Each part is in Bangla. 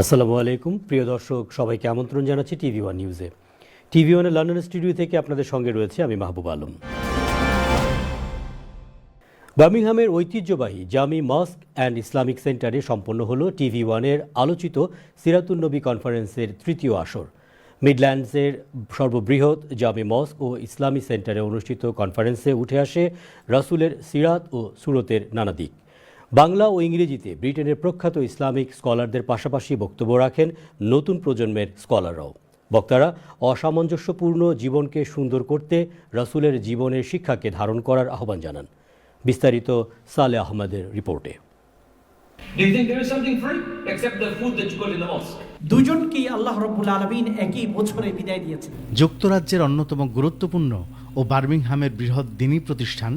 আসসালামু আলাইকুম প্রিয় দর্শক, সবাইকে আমন্ত্রণ জানাচ্ছি টিভি ওয়ান নিউজে। টিভি ওয়ানের লন্ডন স্টুডিও থেকে আপনাদের সঙ্গে রয়েছে আমি মাহবুব আলম। বার্মিংহামের ঐতিহ্যবাহী জামি মস্ক অ্যান্ড ইসলামিক সেন্টারে সম্পন্ন হলো টিভি ওয়ানের আলোচিত সিরাতুন নবী কনফারেন্সের তৃতীয় আসর। মিডল্যান্ডসের সর্ববৃহৎ জামি মস্ক ও ইসলামী সেন্টারে অনুষ্ঠিত কনফারেন্সে উঠে আসে রাসূলের সিরাত ও সুরতের নানা দিক। বাংলা ও ইংরেজিতে ব্রিটেনের প্রখ্যাত ইসলামিক স্কলারদের পাশাপাশি বক্তব্য রাখেন নতুন প্রজন্মের স্কলাররাও। বক্তারা অসামঞ্জস্যপূর্ণ জীবনকে সুন্দর করতে রাসূলের জীবনের শিক্ষাকে ধারণ করার আহ্বান জানান। বিস্তারিত সালে আহমদের রিপোর্টে। দুজনকেই আল্লাহ রাব্বুল আলামিন একই বছরে বিদায় দিয়েছেন। যুক্তরাজ্যের অন্যতম গুরুত্বপূর্ণ ও বার্মিংহামের বৃহৎ দ্বীনি প্রতিষ্ঠান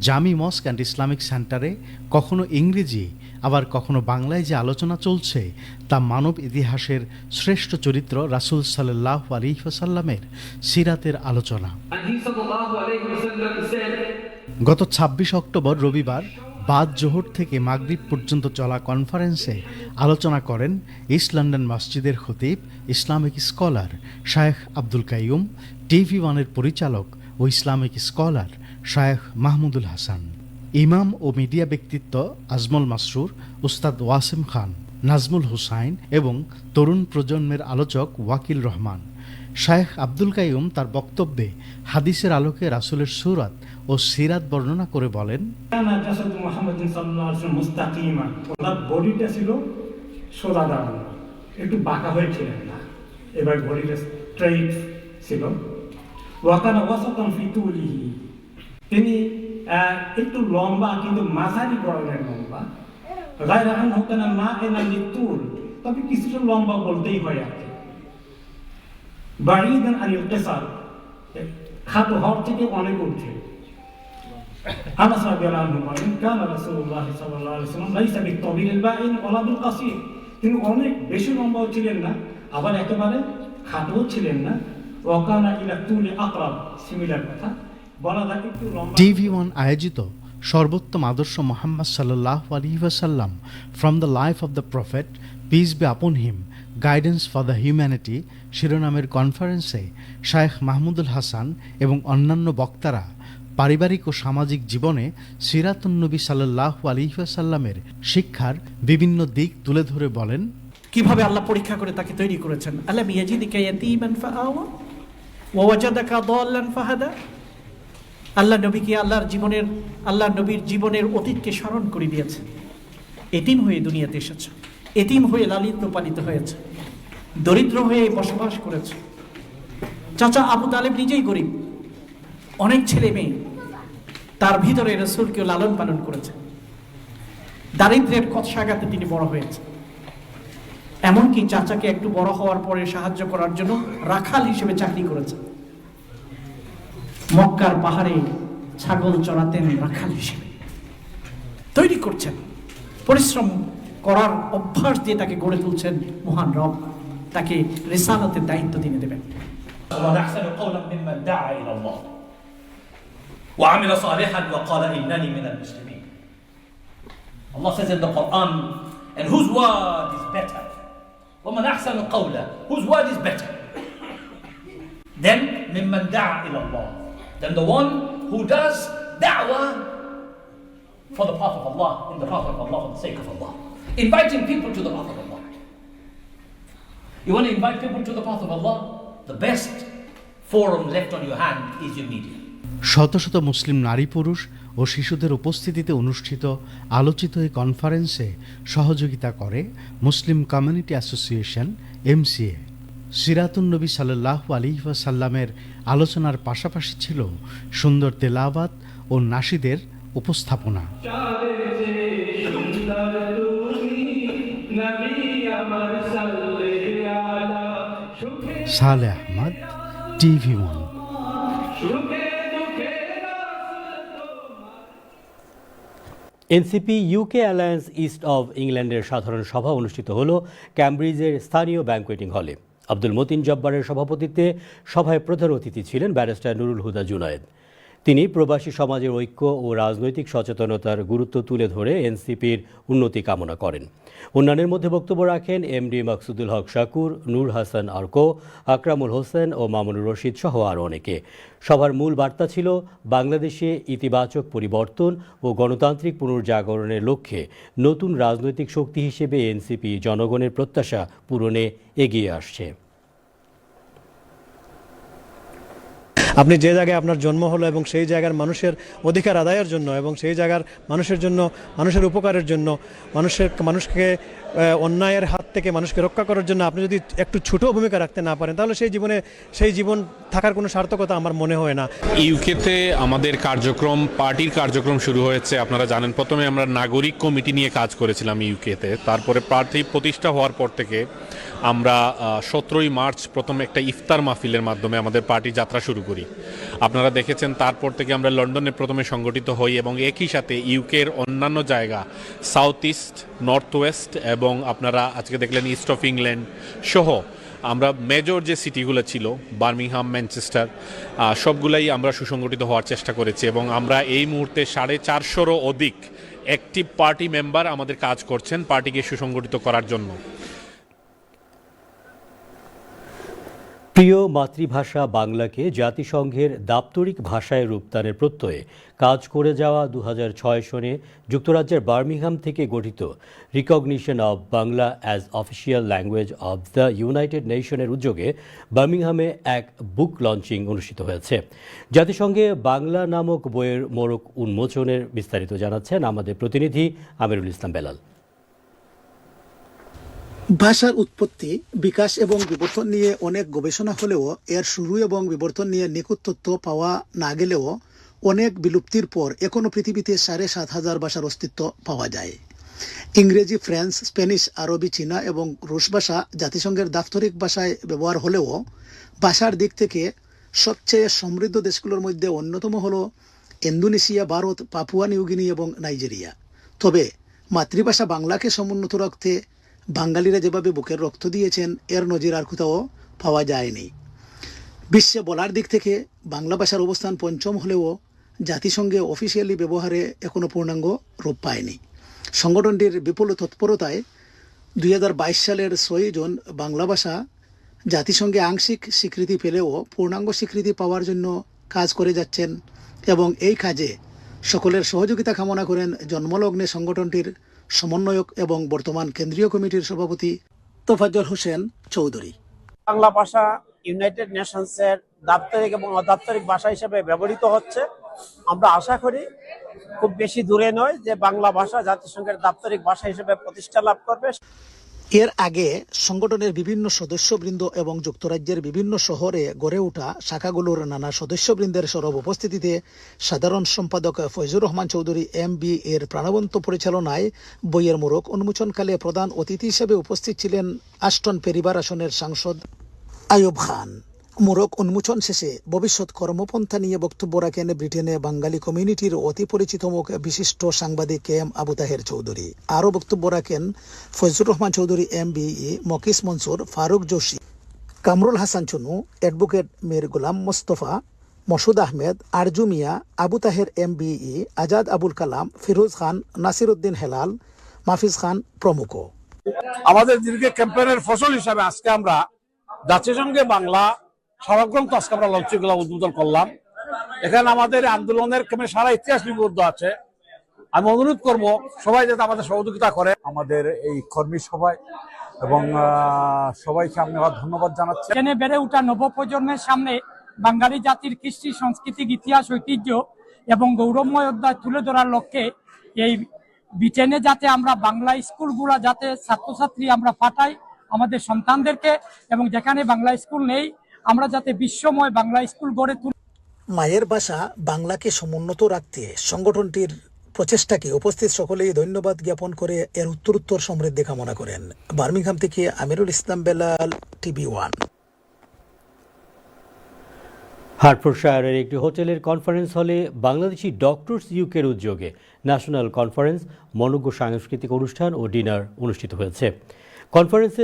জামি মস্ক অ্যান্ড ইসলামিক সেন্টারে কখনো ইংরেজি আবার কখনো বাংলায় যে আলোচনা চলছে তা মানব ইতিহাসের শ্রেষ্ঠ চরিত্র রাসূল সাল্লাল্লাহু আলাইহি ওয়াসাল্লামের সিরাতের আলোচনা। গত ২৬ অক্টোবর রবিবার বাদ জোহর থেকে মাগরিব পর্যন্ত চলা কনফারেন্সে আলোচনা করেন ইস্ট লন্ডন মসজিদের খতিব, ইসলামিক স্কলার শায়েখ আব্দুল কাইয়ুম, টিভি ওয়ানের পরিচালক ও ইসলামিক স্কলার শায়েখ মাহমুদুল হাসান, ইমাম ও মিডিয়া ব্যক্তিত্ব আজমল মাসরুর, উস্তাদ ওয়াসিম খান, নাজমুল হুসাইন এবং তরুণ প্রজন্মের আলোচক ওয়াকিল রহমান। শায়েখ আব্দুল কাইয়ুম তার বক্তব্যে হাদিসের আলোকে রাসূলের সুরাত ও সিরাত বর্ণনা করে বলেন, বডিটা ছিল সোজা দাঁড়ানো, একটু বাঁকা হয়েছিলেন না, এবার বডিটা স্ট্রেইট ছিল। ওয়াকানা ওয়াসাতান ফি তুলিহি, তিনি একটু লম্বা কিন্তু মাঝারি বড়লের লম্বা। গায়রা আনহু কানা মা'আনা লিতুল, তবে কিছুটা লম্বা বলতেই হয় আর কি। বাঈদান আনিল কিসার, খাটো হওয়ার থেকে অনেক ঊর্ধ্বে। আনাস রাদিয়াল্লাহু আনহু বলেন, কানা রাসূলুল্লাহ সাল্লাল্লাহু আলাইহি ওয়াসাল্লাম লাইসা বিত-তাওয়িলিল বাঈন ওয়ালা বিল-কাসীর, তিনি অনেক বেশি লম্বাও ছিলেন না, আবার একেবারে খাটোও ছিলেন না। ওয়াকানা ইলা তুলি আকরাব, সিমিলার কথা বলা যায়, একটু লম্বা। টিভি ওয়ান আয়োজিত সর্বোত্তম আদর্শ মুহাম্মদ সাল্লাল্লাহু আলাইহি ওয়াসাল্লাম from the life of the prophet peace be আপন হিম, গাইডেন্স ফর দ্য হিউম্যানিটি শিরোনামের কনফারেন্সে শায়েখ মাহমুদুল হাসান এবং অন্যান্য বক্তারা পারিবারিক ও সামাজিক জীবনে সিরাতুন নবী সাল্লাল্লাহু আলাইহি ওয়াসাল্লামের শিক্ষার বিভিন্ন দিক তুলে ধরে বলেন, কিভাবে আল্লাহ পরীক্ষা করে তাকে তৈরি করেছেন। আলাম ইয়াজিদিকা ইয়াতীমান ফাআওয়া ওয়া ওয়াজাদাকা দাল্লান ফাহাদা। আল্লাহ নবীর জীবনের অতীতকে স্মরণ করে দিয়েছে। এতিম হয়ে দুনিয়াতে এসেছে, এতিম হয়ে লালিত পালিত হয়েছে, দরিদ্র হয়ে বসবাস করেছে। চাচা আবু তালেব নিজেই গরিব, অনেক ছেলে মেয়ে, তার ভিতরে রাসূলকে লালন পালন করেছে। দারিদ্র্যের কচ্ছাঘাতে তিনি বড় হয়েছে। এমনকি চাচাকে একটু বড় হওয়ার পরে সাহায্য করার জন্য রাখাল হিসেবে চাকরি করেছে। মক্কার পাহাড়ে ছাগল চড়াতেন রাখাল হিসেবে। তৈরি করছেন, পরিশ্রম করার অভ্যাস দিয়ে তাকে গড়ে তুলছেন মহান রব। তাকে রিসালাতের দায়িত্ব তিনি দেবেন। وعمل صالحا وقال إنني من المسلمين. Allah says in the Quran, and whose word is better? ومن أحسن قولا, whose word is better? Then ممن دعا إلى الله, then the one who does da'wah for the path of Allah, in the path of Allah, for the sake of Allah, inviting people to the path of Allah. You want to invite people to the path of Allah? The best forum left on your hand is your media. শত শত মুসলিম নারী পুরুষ ও শিশুদের উপস্থিতিতে অনুষ্ঠিত আলোচিত এই কনফারেন্সে সহযোগিতা করে মুসলিম কমিউনিটি অ্যাসোসিয়েশন MCA। সিরাতুন নবী সাল্লাল্লাহু আলাইহি ওয়াসাল্লামের আলোচনার পাশাপাশি ছিল সুন্দর তেলাওয়াত ও নাশিদের উপস্থাপনা। সালে Ahmad, TV one. NCP UK alliance east of ইংল্যান্ডের সাধারণ সভা অনুষ্ঠিত হল ক্যামব্রিজের স্থানীয় ব্যাংকোয়েটিং হলে। আব্দুল মতিন জব্বারের সভাপতিত্বে সভায় প্রধান অতিথি ছিলেন ব্যারিস্টার নুরুল হুদা জুনায়েদ। তিনি প্রবাসী সমাজের ঐক্য ও রাজনৈতিক সচেতনতার গুরুত্ব তুলে ধরে এনসিপির উন্নতি কামনা করেন। অন্যান্যের মধ্যে বক্তব্য রাখেন এমডি মাকসুদুল হক শাকুর, নূর হাসান আরকো, আকরামুল হোসেন ও মামুনুর রশিদ সহ আরও অনেকে। সভার মূল বার্তা ছিল বাংলাদেশে ইতিবাচক পরিবর্তন ও গণতান্ত্রিক পুনর্জাগরণের লক্ষ্যে নতুন রাজনৈতিক শক্তি হিসেবে এনসিপি জনগণের প্রত্যাশা পূরণে এগিয়ে আসছে। আপনি যে জায়গায় আপনার জন্ম হলো এবং সেই জায়গার মানুষের অধিকার আদায়ের জন্য এবং সেই জায়গার মানুষের জন্য, মানুষের উপকারের জন্য, মানুষকে অন্যায়ের হাত থেকে মানুষকে রক্ষা করার জন্য আপনি যদি একটু ছোট ভূমিকা রাখতে না পারেন, তাহলে সেই জীবন থাকার কোনো সার্থকতা আমার মনে হয় না। ইউকেতে আমাদের পার্টির কার্যক্রম শুরু হয়েছে। আপনারা জানেন, প্রথমে আমরা নাগরিক কমিটি নিয়ে কাজ করেছিলাম ইউকেতে। তারপরে পার্টি প্রতিষ্ঠা হওয়ার পর থেকে আমরা 17ই মার্চ প্রথমে একটা ইফতার মাহফিলের মাধ্যমে আমাদের পার্টি যাত্রা শুরু করি। আপনারা দেখেছেন, তারপর থেকে আমরা লন্ডনে প্রথমে সংগঠিত হই এবং একই সাথে ইউকের অন্যান্য জায়গা, সাউথ ইস্ট, নর্থ ওয়েস্ট এবং আপনারা আজকে দেখলেন ইস্ট অফ ইংল্যান্ড সহ আমরা মেজর যে সিটিগুলো ছিল, বার্মিংহাম, ম্যানচেস্টার, সবগুলাই আমরা সুসংগঠিত হওয়ার চেষ্টা করেছি এবং আমরা এই মুহূর্তে 450-রও অধিক অ্যাক্টিভ পার্টি মেম্বার আমাদের কাজ করছেন পার্টিকে সুসংগঠিত করার জন্য। প্রিয় মাতৃভাষা বাংলাকে জাতিসংঘের দাপ্তরিক ভাষায় রূপদানের প্রত্যয়ে কাজ করে যাওয়া 2006 সনে যুক্তরাজ্যের বার্মিংহাম থেকে গঠিত recognition of Bangla as official language of the united নেশনের উদ্যোগে বার্মিংহামে এক বুক লঞ্চিং অনুষ্ঠিত হয়েছে। জাতিসংঘে বাংলা নামক বইয়ের মোড়ক উন্মোচনের বিস্তারিত জানাচ্ছেন আমাদের প্রতিনিধি আমিরুল ইসলাম বেলাল। ভাষার উৎপত্তি, বিকাশ এবং বিবর্তন নিয়ে অনেক গবেষণা হলেও এর শুরু এবং বিবর্তন নিয়ে নিখুঁত তথ্য পাওয়া না গেলেও অনেক বিলুপ্তির পর এখনও পৃথিবীতে 7,500 ভাষার অস্তিত্ব পাওয়া যায়। ইংরেজি, ফ্রেঞ্চ, স্প্যানিশ, আরবি, চীনা এবং রুশ ভাষা জাতিসংঘের দাপ্তরিক ভাষায় ব্যবহার হলেও ভাষার দিক থেকে সবচেয়ে সমৃদ্ধ দেশগুলোর মধ্যে অন্যতম হল ইন্দোনেশিয়া, ভারত, পাপুয়া নিউগিনি এবং নাইজেরিয়া। তবে মাতৃভাষা বাংলাকে সমুন্নত রাখতে বাঙালিরা যেভাবে বুকের রক্ত দিয়েছেন, এর নজির আর কোথাও পাওয়া যায়নি। বিশ্বে বলার দিক থেকে বাংলা ভাষার অবস্থান 5ম হলেও জাতিসংঘে অফিসিয়ালি ব্যবহারে এখনও পূর্ণাঙ্গ রূপ পায়নি। সংগঠনটির বিপুল তৎপরতায় 2022 সালের 6 জুন বাংলা ভাষা জাতিসংঘে আংশিক স্বীকৃতি পেলেও পূর্ণাঙ্গ স্বীকৃতি পাওয়ার জন্য কাজ করে যাচ্ছেন এবং এই কাজে সকলের সহযোগিতা কামনা করেন জন্মলগ্নে সংগঠনটির সমন্বয়ক এবং বর্তমান কেন্দ্রীয় কমিটির সভাপতি তোফাজ্জল হোসেন চৌধুরী। বাংলা ভাষা ইউনাইটেড নেশনসের দাপ্তরিক এবং অদাপ্তরিক ভাষা হিসেবে ব্যবহৃত হচ্ছে। আমরা আশা করি খুব বেশি দূরে নয় যে বাংলা ভাষা জাতিসংঘের দাপ্তরিক ভাষা হিসেবে প্রতিষ্ঠা লাভ করবে। এর আগে সংগঠনের বিভিন্ন সদস্যবৃন্দ এবং যুক্তরাজ্যের বিভিন্ন শহরে গড়ে ওঠা শাখাগুলোর নানা সদস্যবৃন্দের সরব উপস্থিতিতে সাধারণ সম্পাদক ফয়জুর রহমান চৌধুরী MB এর প্রাণবন্ত পরিচালনায় বইয়ের মোড়ক উন্মোচনকালে প্রধান অতিথি হিসেবে উপস্থিত ছিলেন আষ্টন পেরিবার আসনের সাংসদ আয়ুব খান। মোড়ক উন্মোচন শেষে ভবিষ্যৎ কর্মপন্থা নিয়ে বক্তব্য রাখেন ব্রিটেনে বাঙালি কমিউনিটির অতি পরিচিত মুখ বিশিষ্ট সাংবাদিক KM আবু তাহের চৌধুরী। আরও বক্তব্য রাখেন ফয়জুর রহমান চৌধুরী MBE, মকিস মনসুর, ফারুক জোশী, কামরুল হাসান চুনু, অ্যাডভোকেট মীর গোলাম মোস্তফা, মসুদ আহমেদ, আরজু মিয়া, আবু তাহের MBE, আজাদ আবুল কালাম, ফিরোজ খান, নাসির উদ্দিন হেলাল, মাহফিজ খান প্রমুখ। আমাদের দীর্ঘ ক্যাম্পেইনের ফসল হিসাবে আজকে আমরা জাতিসংঘে বাংলা সভাগ্রন্থ আজকে আমরা লঞ্চগুলো উদ্বোধন করলাম। এখানে আমাদের আন্দোলনের সারা ইতিহাস লিপিবদ্ধ আছে। আমি অনুরোধ করব সবাই যাতে আমাদের সহযোগিতা করে আমাদের এই কর্মী সভায় এবং সবাইকে আমি ধন্যবাদ জানাচ্ছি। এখানে বেড়ে ওঠা নবপ্রজন্মের সামনে বাঙালি জাতির কৃষ্টি, সাংস্কৃতিক ইতিহাস, ঐতিহ্য এবং গৌরবময় অধ্যায় তুলে ধরার লক্ষ্যে এই ব্রিটেনে যাতে আমরা বাংলা স্কুলগুলা যাতে ছাত্রছাত্রী আমরা পাঠাই আমাদের সন্তানদেরকে, এবং যেখানে বাংলা স্কুল নেই আমরা যাতে বিশ্বময় বাংলা স্কুল গড়ে তুলি। মায়ের ভাষা বাংলাকে সমুন্নত রাখতে সংগঠনটির প্রচেষ্টাকে উপস্থিত সকলেই ধন্যবাদ জ্ঞাপন করে এর উত্তরোত্তর সমৃদ্ধি কামনা করেন। বার্মিংহাম থেকে আমিরুল ইসলাম বেলাল, TV1। হার্টফোর্ডশায়ারের একটি হোটেলের কনফারেন্স হলে বাংলাদেশি ডক্টরস ইউকের উদ্যোগে ন্যাশনাল কনফারেন্স, মনোজ্ঞ সাংস্কৃতিক অনুষ্ঠান ও ডিনার অনুষ্ঠিত হয়েছে। কনফারেন্সে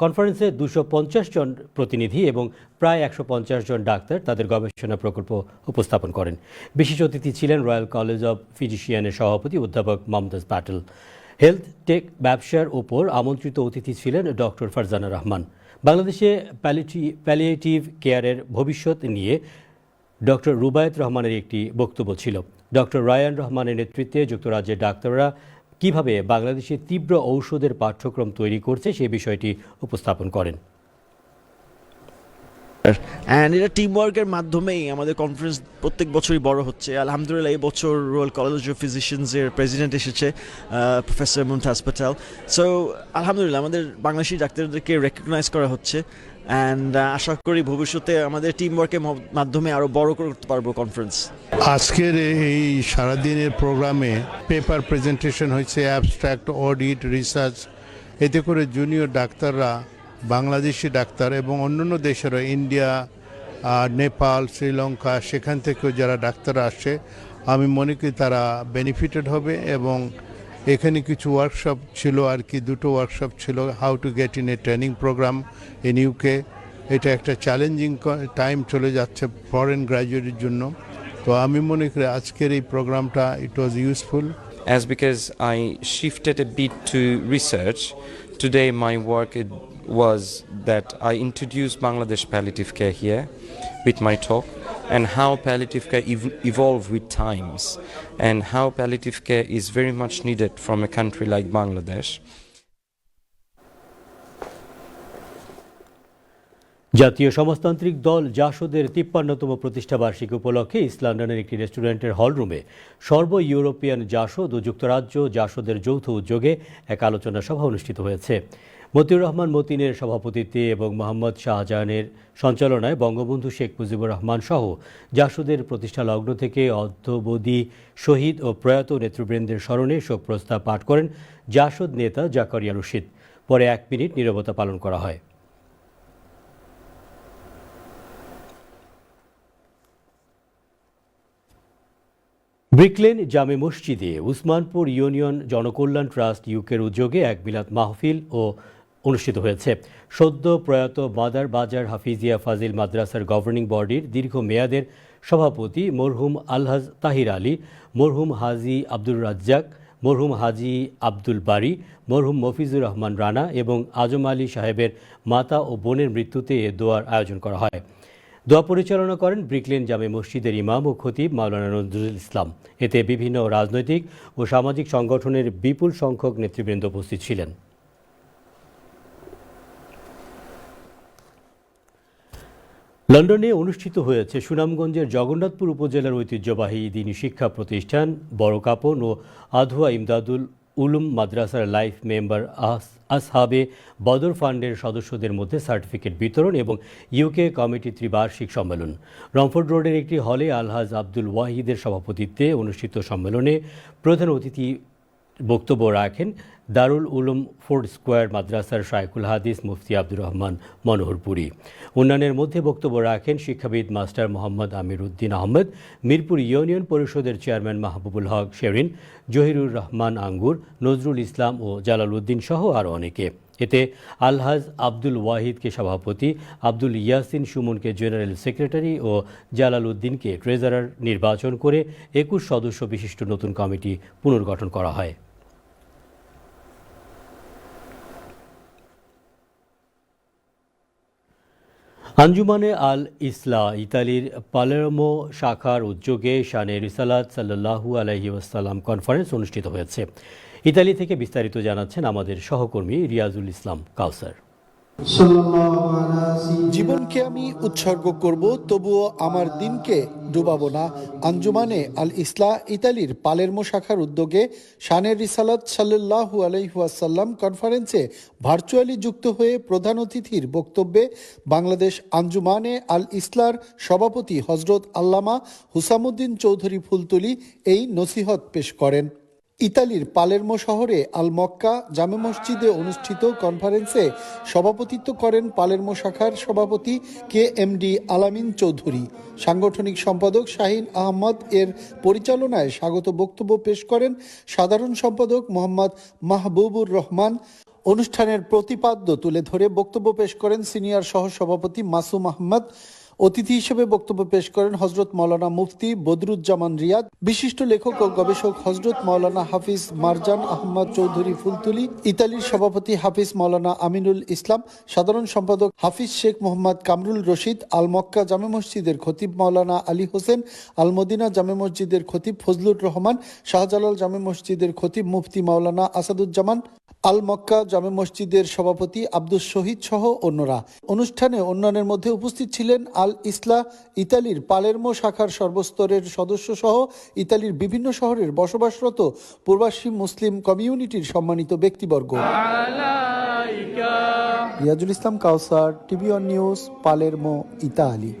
কনফারেন্সে 250 জন প্রতিনিধি এবং প্রায় 150 জন ডাক্তার তাদের গবেষণা প্রকল্প উপস্থাপন করেন। বিশেষ অতিথি ছিলেন রয়্যাল কলেজ অব ফিজিশিয়ানের সভাপতি অধ্যাপক মমতাজ পাটেল। হেলথ টেক ব্যবসার ওপর আমন্ত্রিত অতিথি ছিলেন ডক্টর ফারজানা রহমান। বাংলাদেশে প্যালিয়েটিভ কেয়ারের ভবিষ্যৎ নিয়ে ডক্টর রুবায়েত রহমানের একটি বক্তব্য ছিল। ডক্টর রায়ান রহমানের নেতৃত্বে যুক্তরাজ্যের ডাক্তাররা কিভাবে বাংলাদেশে তীব্র ঔষধের পাঠ্যক্রম তৈরি করছে সেই বিষয়টি উপস্থাপন করেন। অ্যান্ড এটা টিম ওয়ার্কের মাধ্যমেই আমাদের কনফারেন্স প্রত্যেক বছরই বড় হচ্ছে। আলহামদুলিল্লাহ এই বছর রয়্যাল কলেজ অফ ফিজিশিয়ানসের প্রেসিডেন্ট এসেছে, প্রফেসর মুমতাজ পাটেল। সো আলহামদুলিল্লাহ আমাদের বাংলাদেশি ডাক্তারদেরকে রেকগনাইজ করা হচ্ছে অ্যান্ড আশা করি ভবিষ্যতে আমাদের টিম ওয়ার্কের মাধ্যমে আরও বড় করতে পারবো কনফারেন্স। আজকের এই সারাদিনের প্রোগ্রামে পেপার প্রেজেন্টেশন হয়েছে, অ্যাবস্ট্রাক্ট, অডিট, রিসার্চ। এতে করে জুনিয়র ডাক্তাররা, বাংলাদেশি ডাক্তার এবং অন্যান্য দেশেরও, ইন্ডিয়া, নেপাল, শ্রীলঙ্কা, সেখান থেকেও যারা ডাক্তাররা আসছে, আমি মনে করি তারা বেনিফিটেড হবে। এবং এখানে কিছু ওয়ার্কশপ ছিল আর কি, 2টো ওয়ার্কশপ ছিল, how to get in a training programme in UK. এটা একটা চ্যালেঞ্জিং টাইম চলে যাচ্ছে ফরেন গ্র্যাজুয়েটের জন্য। তো আমি মনে করি আজকের এই প্রোগ্রামটা ইট ওয়াজ useful. As because I shifted a bit to research, today my work was that I introduced Bangladesh palliative care here with my talk, and how palliative care evolve with times, and how palliative care is very much needed from a country like Bangladesh. জাতীয় সমাজতান্ত্রিক দল জাসদের 53তম প্রতিষ্ঠা বার্ষিকী উপলক্ষে ইস্ট লন্ডনের একটি রেস্টুরেন্টের হলরুমে সর্ব ইউরোপিয়ান জাসদ ও যুক্তরাজ্য জাসদের যৌথ উদ্যোগে এক আলোচনা সভা অনুষ্ঠিত হয়েছে। মতিউর রহমান মতিনের সভাপতিত্বে এবং মোহাম্মদ শাহজাহানের সঞ্চালনায় বঙ্গবন্ধু শেখ মুজিবুর রহমান সহ জাসদের প্রতিষ্ঠা লগ্ন থেকে অদ্যাবধি শহীদ ও প্রয়াত নেতৃবৃন্দের স্মরণে শোক প্রস্তাব পাঠ করেন জাসদ নেতা জাকারিয়া রশিদ। পরে 1 মিনিট নীরবতা পালন করা হয়। ব্রিকলেন জামে মসজিদে উসমানপুর ইউনিয়ন জনকল্যাণ ট্রাস্ট ইউকের উদ্যোগে এক মিলাদ মাহফিল অনুষ্ঠিত হয়েছে। সদ্য প্রয়াত মাদার বাজার হাফিজিয়া ফাজিল মাদ্রাসার গভর্নিং বডির দীর্ঘমেয়াদের সভাপতি মরহুম আলহাজ তাহির আলী, মরহুম হাজি আব্দুর রাজ্জাক, মরহুম হাজি আব্দুল বারী, মরহুম মফিজুর রহমান রানা এবং আজম আলী সাহেবের মাতা ও বোনের মৃত্যুতে এ দোয়ার আয়োজন করা হয়। দোয়া পরিচালনা করেন ব্রিকলেন জামে মসজিদের ইমাম ও খতিব মাওলানা নজরুল ইসলাম। এতে বিভিন্ন রাজনৈতিক ও সামাজিক সংগঠনের বিপুল সংখ্যক নেতৃবৃন্দ উপস্থিত ছিলেন। লন্ডনে অনুষ্ঠিত হয়েছে সুনামগঞ্জের জগন্নাথপুর উপজেলার ঐতিহ্যবাহী দ্বীনি শিক্ষা প্রতিষ্ঠান বড়কাপন ও আধুয়া ইমদাদুল উলুম মাদ্রাসার লাইফ মেম্বার আসহাবে বদর ফান্ডের সদস্যদের মধ্যে সার্টিফিকেট বিতরণ এবং ইউকে কমিটি ত্রিবার্ষিক সম্মেলন। রমফোর্ড রোডের একটি হলে আলহাজ আব্দুল ওয়াহিদের সভাপতিত্বে অনুষ্ঠিত সম্মেলনে প্রধান অতিথি বক্তব্য রাখেন দারুল উলুম ফোর্ড স্কোয়ার মাদ্রাসার শায়খুল হাদিস মুফতি আব্দুর রহমান মনোহরপুরী। অন্যান্যের মধ্যে বক্তব্য রাখেন শিক্ষাবিদ মাস্টার মোহাম্মদ আমির উদ্দিন আহমেদ, মিরপুর ইউনিয়ন পরিষদের চেয়ারম্যান মাহবুবুল হক শেরিন, জহিরুর রহমান আঙ্গুর, নজরুল ইসলাম ও জালাল উদ্দিন সহ আরও অনেকে। এতে আলহাজ আব্দুল ওয়াহিদকে সভাপতি, আব্দুল ইয়াসিন সুমনকে জেনারেল সেক্রেটারি ও জালাল উদ্দিনকে ট্রেজারার নির্বাচন করে 21 সদস্য বিশিষ্ট নতুন কমিটি পুনর্গঠন করা হয়। আঞ্জুমানে আল ইসলা ইতালির পালেরমো শাখার উদ্যোগে শানে রিসালাত সাল্লাল্লাহু আলাইহি ওয়াসাল্লাম কনফারেন্স অনুষ্ঠিত হয়েছে। ইতালি থেকে বিস্তারিত জানাচ্ছেন আমাদের সহকর্মী রিয়াজুল ইসলাম কাউসার। জীবনকে আমি উৎসর্গ করব, তবুও আমার দিনকে ডুবাবো না। আঞ্জুমানে আল ইসলা ইতালির পালেরমো শাখার উদ্যোগে শানের রিসালাত সাল্লাল্লাহু আলাইহি ওয়াসাল্লাম কনফারেন্সে ভার্চুয়ালি যুক্ত হয়ে প্রধান অতিথির বক্তব্যে বাংলাদেশ আঞ্জুমানে আল ইসলার সভাপতি হজরত আল্লামা হুসামুদ্দিন চৌধুরী ফুলতলি এই নসিহত পেশ করেন। ইতালির পালেরমো শহরে আল মক্কা জামে মসজিদে অনুষ্ঠিত কনফারেন্সে সভাপতিত্ব করেন পালেরমো শাখার সভাপতি KMD আলামিন চৌধুরী। সাংগঠনিক সম্পাদক শাহিন আহমদ এর পরিচালনায় স্বাগত বক্তব্য পেশ করেন সাধারণ সম্পাদক মোহাম্মদ মাহবুবুর রহমান। অনুষ্ঠানের প্রতিপাদ্য তুলে ধরে বক্তব্য পেশ করেন সিনিয়র সহসভাপতি মাসুম আহমদ। অতিথি হিসেবে বক্তব্য পেশ করেন হজরত মাওলানা মুফতি বদরুজ্জামান রিয়াদ, বিশিষ্ট লেখক ও গবেষক হজরত মাওলানা হাফিজ মারজান আহমদ চৌধুরী ফুলতুলি, ইতালির সভাপতি হাফিজ মাওলানা আমিনুল ইসলাম, সাধারণ সম্পাদক হাফিজ শেখ মোহাম্মদ কামরুল রশিদ, আল মক্কা জামে মসজিদের খতিব মাওলানা আলী হোসেন, আল মদিনা জামে মসজিদের খতিব ফজলুর রহমান, শাহজালাল জামে মসজিদের খতিব মুফতি মাওলানা আসাদুজ্জামান, আল মক্কা জামে মসজিদের সভাপতি আব্দুস শহীদ সহ অন্যরা। অনুষ্ঠানে অন্যান্যের মধ্যে উপস্থিত ছিলেন আল ইসলাহ ইতালির পালেরমো শাখার সর্বস্তরের সদস্য সহ ইতালির বিভিন্ন শহরের বসবাসরত প্রবাসী মুসলিম কমিউনিটির সম্মানিত ব্যক্তিবর্গ। Riazul Islam Kawsar, TV one news, Palermo, Italy.